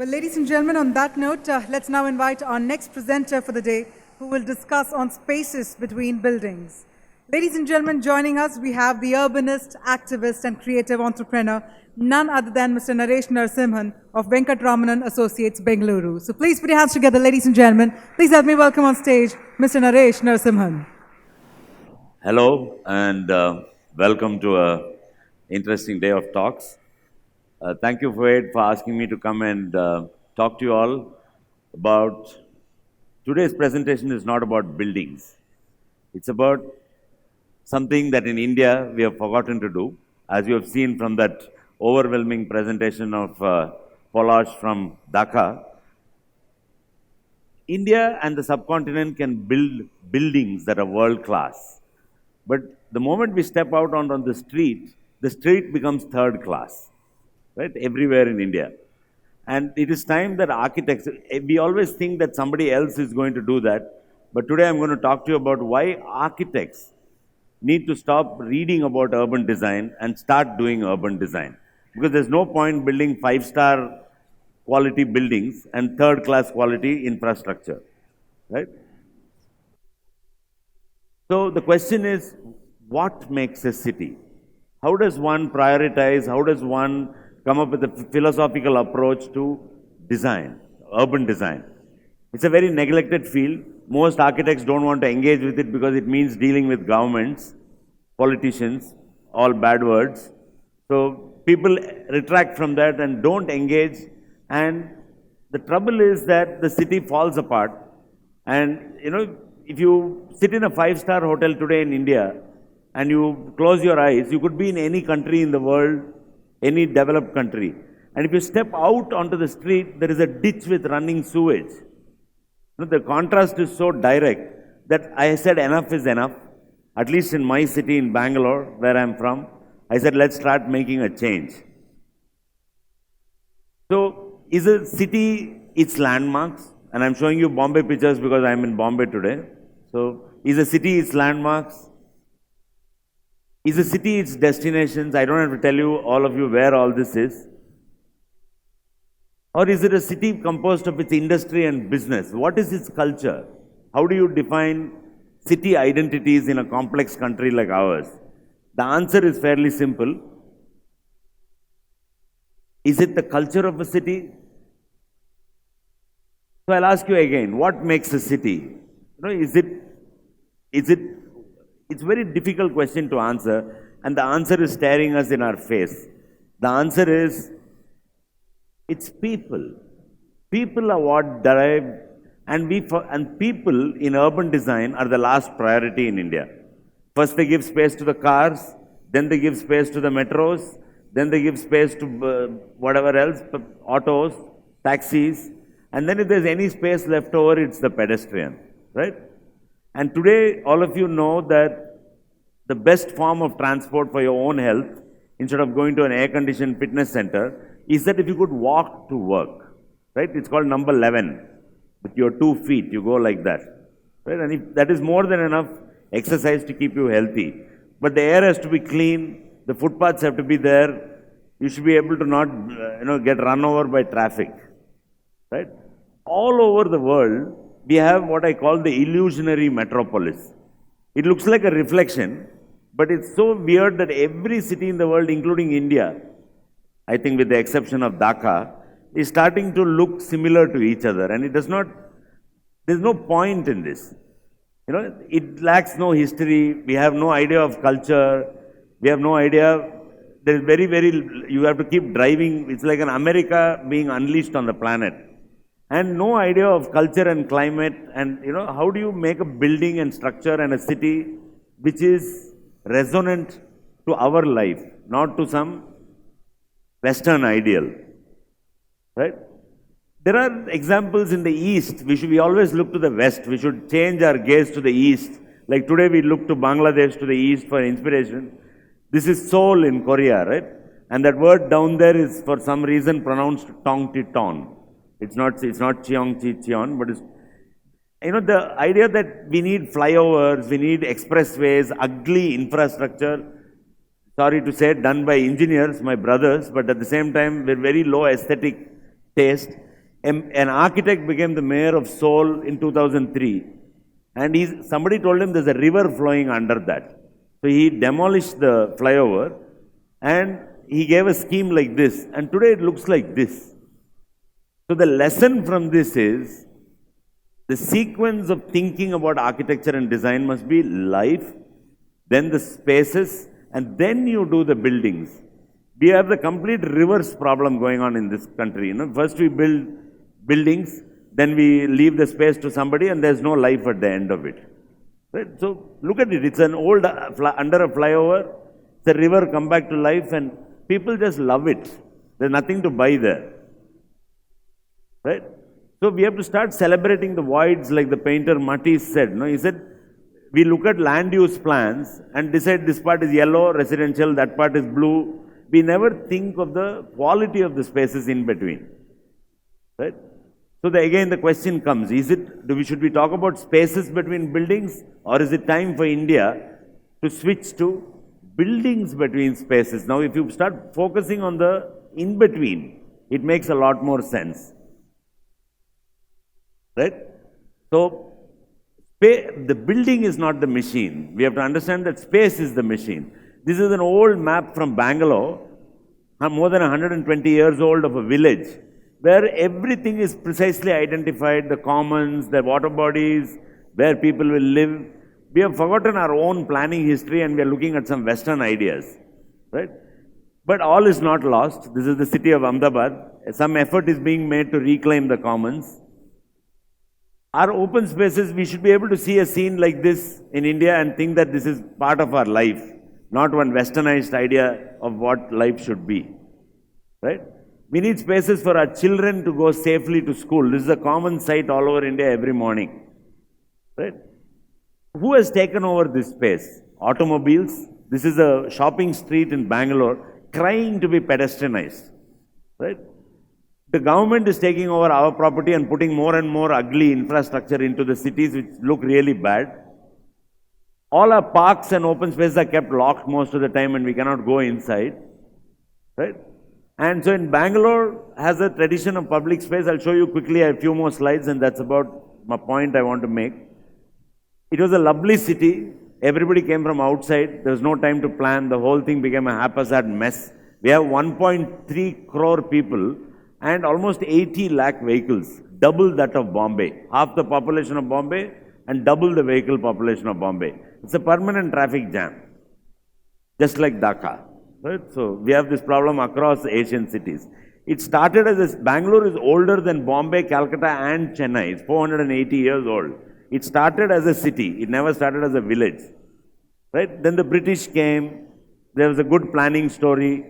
Well, ladies and gentlemen, on that note, let's now invite our next presenter for the day, who will discuss on spaces between buildings. Ladies and gentlemen, joining us, we have the urbanist, activist, and creative entrepreneur, none other than Mr. Naresh Narasimhan of Venkataramanan Associates, Bengaluru. So please put your hands together, ladies and gentlemen. Please help me welcome on stage Mr. Naresh Narasimhan. Hello, and welcome to an interesting day of talks. Thank you, FOAID, for asking me to come and talk to you all about today's presentation is not about buildings. It's about something that in India we have forgotten to do, as you have seen from that overwhelming presentation of Polash from Dhaka. India and the subcontinent can build buildings that are world-class. But the moment we step out on the street becomes third class, right? Everywhere in India. And it is time that architects, we always think that somebody else is going to do that. But today I'm going to talk to you about why architects need to stop reading about urban design and start doing urban design. Because there's no point building 5-star quality buildings and third-class quality infrastructure, right? So the question is, what makes a city? How does one prioritize? How does one come up with a philosophical approach to design, urban design? It's a very neglected field. Most architects don't want to engage with it because it means dealing with governments, politicians, all bad words. So people retract from that and don't engage. And the trouble is that the city falls apart. And if you sit in a 5-star hotel today in India and you close your eyes, you could be in any country in the world, any developed country. And if you step out onto the street, there is a ditch with running sewage. The contrast is so direct that I said enough is enough. At least in my city in Bangalore, where I'm from, I said let's start making a change. So is a city its landmarks? And I'm showing you Bombay pictures because I'm in Bombay today. So is a city its landmarks? Is a city its destinations? I don't have to tell you, all of you, where all this is. Or is it a city composed of its industry and business? What is its culture? How do you define city identities in a complex country like ours? The answer is fairly simple. Is it the culture of a city? So I'll ask you again, what makes a city? It's a very difficult question to answer, and the answer is staring us in our face. The answer is, it's people. People are what drive, and people in urban design are the last priority in India. First they give space to the cars, then they give space to the metros, then they give space to whatever else, autos, taxis, and then if there's any space left over, it's the pedestrian, right? And today, all of you know that the best form of transport for your own health, instead of going to an air-conditioned fitness center, is that if you could walk to work, right? It's called number 11. With your 2 feet, you go like that, right? And if that is more than enough exercise to keep you healthy. But the air has to be clean, the footpaths have to be there, you should be able to not get run over by traffic, right? All over the world, we have what I call the illusionary metropolis. It looks like a reflection, but it's so weird that every city in the world, including India, I think with the exception of Dhaka, is starting to look similar to each other. And there's no point in this. It lacks no history. We have no idea of culture. We have no idea. There's you have to keep driving. It's like an America being unleashed on the planet. And no idea of culture and climate, and how do you make a building and structure and a city which is resonant to our life, not to some Western ideal, right? There are examples in the East. We always look to the West. We should change our gaze to the East. Like today we look to Bangladesh, to the East for inspiration. This is Seoul in Korea, right? And that word down there is for some reason pronounced tong ti ton. It's not Cheong Chi Cheon, but it's, the idea that we need flyovers, we need expressways, ugly infrastructure, sorry to say, done by engineers, my brothers, but at the same time, we're very low aesthetic taste. An architect became the mayor of Seoul in 2003, and somebody told him there's a river flowing under that. So he demolished the flyover, and he gave a scheme like this, and today it looks like this. So the lesson from this is, the sequence of thinking about architecture and design must be life, then the spaces, and then you do the buildings. We have the complete reverse problem going on in this country. First we build buildings, then we leave the space to somebody, and there's no life at the end of it. Right? So look at it. It's an old under a flyover. It's a river come back to life, and people just love it. There's nothing to buy there. Right? So we have to start celebrating the voids, like the painter Matisse said. No, he said, we look at land use plans and decide this part is yellow, residential, that part is blue. We never think of the quality of the spaces in between. Right? So again the question comes, should we talk about spaces between buildings, or is it time for India to switch to buildings between spaces? Now if you start focusing on the in-between, it makes a lot more sense. Right? So the building is not the machine. We have to understand that space is the machine. This is an old map from Bangalore, more than 120 years old, of a village, where everything is precisely identified, the commons, the water bodies, where people will live. We have forgotten our own planning history, and we are looking at some Western ideas. Right? But all is not lost. This is the city of Ahmedabad. Some effort is being made to reclaim the commons. Our open spaces, we should be able to see a scene like this in India and think that this is part of our life, not one westernized idea of what life should be. Right? We need spaces for our children to go safely to school. This is a common sight all over India every morning. Right? Who has taken over this space? Automobiles. This is a shopping street in Bangalore crying to be pedestrianized. Right? The government is taking over our property and putting more and more ugly infrastructure into the cities, which look really bad. All our parks and open spaces are kept locked most of the time, and we cannot go inside. Right? And so in Bangalore has a tradition of public space. I'll show you quickly a few more slides, and that's about my point I want to make. It was a lovely city. Everybody came from outside. There was no time to plan. The whole thing became a haphazard mess. We have 1.3 crore people and almost 80 lakh vehicles, double that of Bombay. Half the population of Bombay and double the vehicle population of Bombay. It's a permanent traffic jam, just like Dhaka. Right? So we have this problem across Asian cities. It started as Bangalore is older than Bombay, Calcutta and Chennai. It's 480 years old. It started as a city. It never started as a village. Right? Then the British came. There was a good planning story.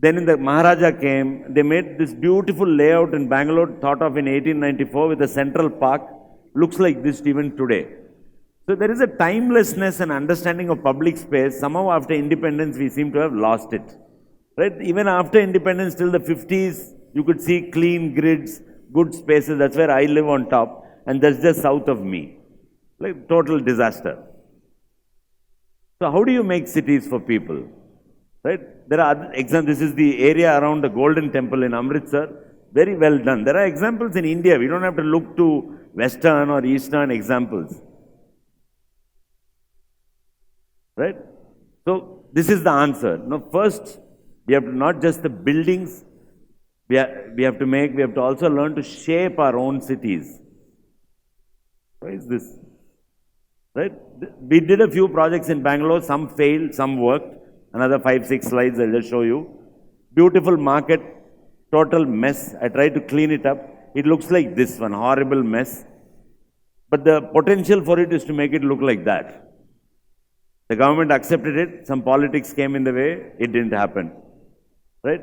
Then the Maharaja came. They made this beautiful layout in Bangalore, thought of in 1894 with a central park. Looks like this even today. So there is a timelessness and understanding of public space. Somehow after independence, we seem to have lost it. Right? Even after independence, till the 50s, you could see clean grids, good spaces. That's where I live on top. And that's just south of me. Like total disaster. So how do you make cities for people? Right? There are other examples. This is the area around the Golden Temple in Amritsar. Very well done. There are examples in India. We don't have to look to Western or Eastern examples. Right? So this is the answer. Now first, we have to not just the buildings, we have to also learn to shape our own cities. Why is this? Right? We did a few projects in Bangalore. Some failed, some worked. Another 5-6 slides I'll just show you. Beautiful market, total mess. I tried to clean it up. It looks like this one, horrible mess. But the potential for it is to make it look like that. The government accepted it. Some politics came in the way. It didn't happen. Right?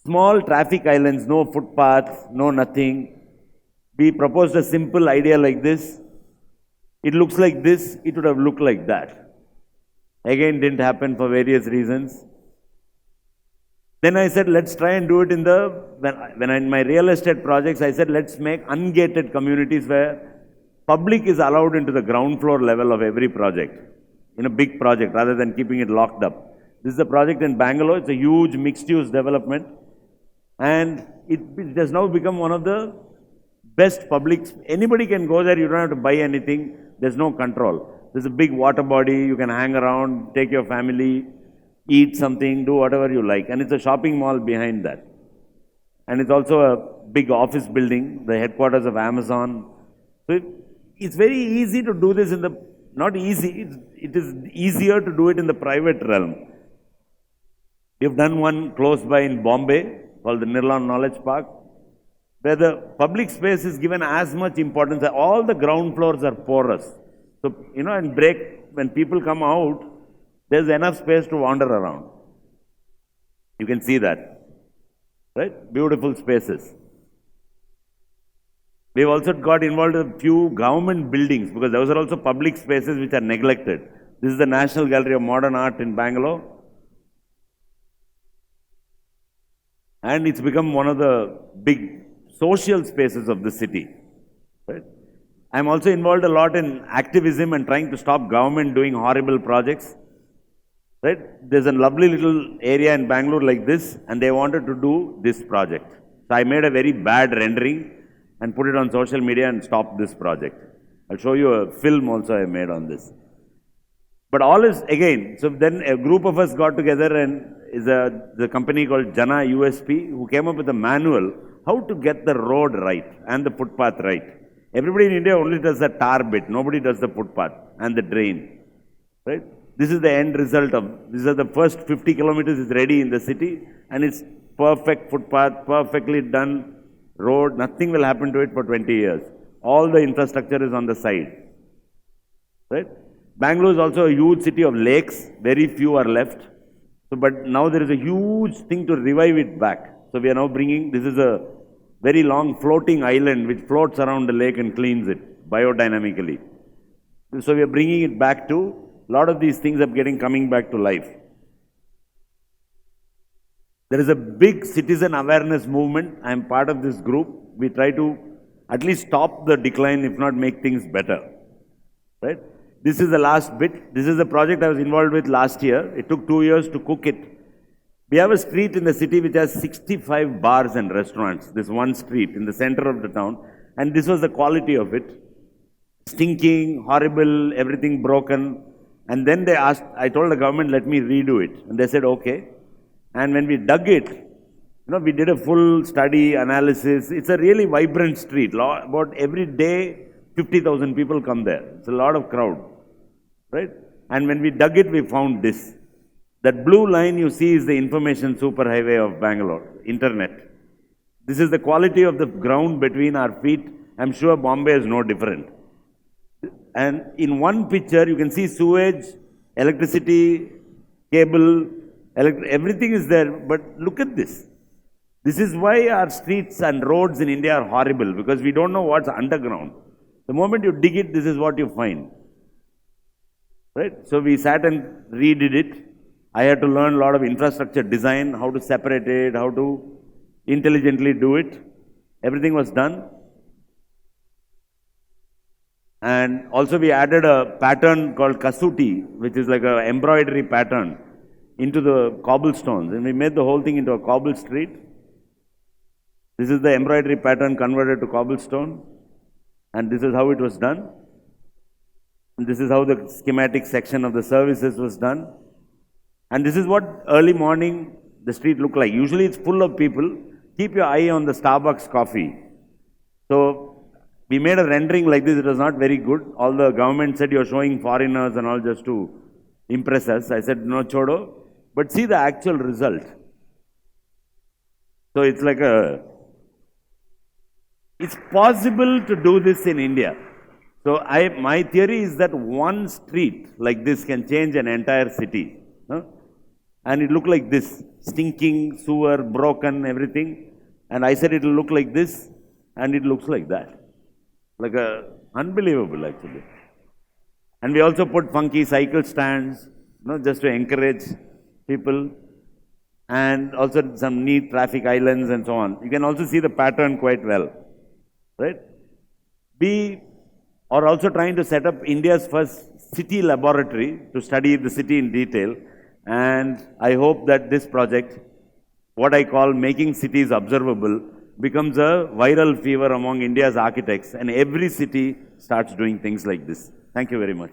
Small traffic islands, no footpaths, no nothing. We proposed a simple idea like this. It looks like this. It would have looked like that. Again, didn't happen for various reasons. Then I said, let's try and do it in in my real estate projects, I said, let's make ungated communities where public is allowed into the ground floor level of every project, in a big project, rather than keeping it locked up. This is a project in Bangalore. It's a huge mixed-use development. And it has now become one of the best public, anybody can go there, you don't have to buy anything, there's no control. There's a big water body, you can hang around, take your family, eat something, do whatever you like. And it's a shopping mall behind that. And it's also a big office building, the headquarters of Amazon. So it's very easy to do this in the, not easy, it is easier to do it in the private realm. We've done one close by in Bombay called the Nirlan Knowledge Park, where the public space is given as much importance. All the ground floors are porous. So, and when people come out, there's enough space to wander around. You can see that, right? Beautiful spaces. We've also got involved in a few government buildings because those are also public spaces which are neglected. This is the National Gallery of Modern Art in Bangalore. And it's become one of the big social spaces of the city. Right? I'm also involved a lot in activism and trying to stop government doing horrible projects. Right? There's a lovely little area in Bangalore like this, and they wanted to do this project. So I made a very bad rendering and put it on social media and stopped this project. I'll show you a film also I made on this. But all is, again, so then a group of us got together and the company called Jana USP, who came up with a manual how to get the road right and the footpath right. Everybody in India only does the tar bit. Nobody does the footpath and the drain. Right? This is the end result of, these are the first 50 kilometers is ready in the city, and it's perfect footpath, perfectly done road. Nothing will happen to it for 20 years. All the infrastructure is on the side. Right? Bangalore is also a huge city of lakes. Very few are left. So, but now there is a huge thing to revive it back. So we are now bringing, this is a very long floating island which floats around the lake and cleans it biodynamically. So we are bringing it back to, a lot of these things are coming back to life. There is a big citizen awareness movement. I am part of this group. We try to at least stop the decline, if not make things better. Right? This is the last bit. This is the project I was involved with last year. It took 2 years to cook it. We have a street in the city which has 65 bars and restaurants. This one street in the center of the town. And this was the quality of it. Stinking, horrible, everything broken. And then they asked, I told the government, let me redo it. And they said, okay. And when we dug it, we did a full study, analysis. It's a really vibrant street. About every day, 50,000 people come there. It's a lot of crowd. Right? And when we dug it, we found this. That blue line you see is the information superhighway of Bangalore, internet. This is the quality of the ground between our feet. I'm sure Bombay is no different. And in one picture, you can see sewage, electricity, cable, everything is there. But look at this. This is why our streets and roads in India are horrible, because we don't know what's underground. The moment you dig it, this is what you find. Right? So we sat and redid it. I had to learn a lot of infrastructure design, how to separate it, how to intelligently do it. Everything was done. And also we added a pattern called Kasuti, which is like an embroidery pattern, into the cobblestones. And we made the whole thing into a cobble street. This is the embroidery pattern converted to cobblestone. And this is how it was done. And this is how the schematic section of the services was done. And this is what early morning the street looked like. Usually it's full of people. Keep your eye on the Starbucks coffee. So we made a rendering like this. It was not very good. All the government said you're showing foreigners and all just to impress us. I said, no, chodo. But see the actual result. So it's like it's possible to do this in India. So my theory is that one street like this can change an entire city. Huh? And it looked like this, stinking, sewer, broken, everything. And I said it will look like this, and it looks like that. Like unbelievable, actually. And we also put funky cycle stands, just to encourage people. And also some neat traffic islands and so on. You can also see the pattern quite well. Right? We are also trying to set up India's first city laboratory to study the city in detail. And I hope that this project, what I call making cities observable, becomes a viral fever among India's architects, and every city starts doing things like this. Thank you very much.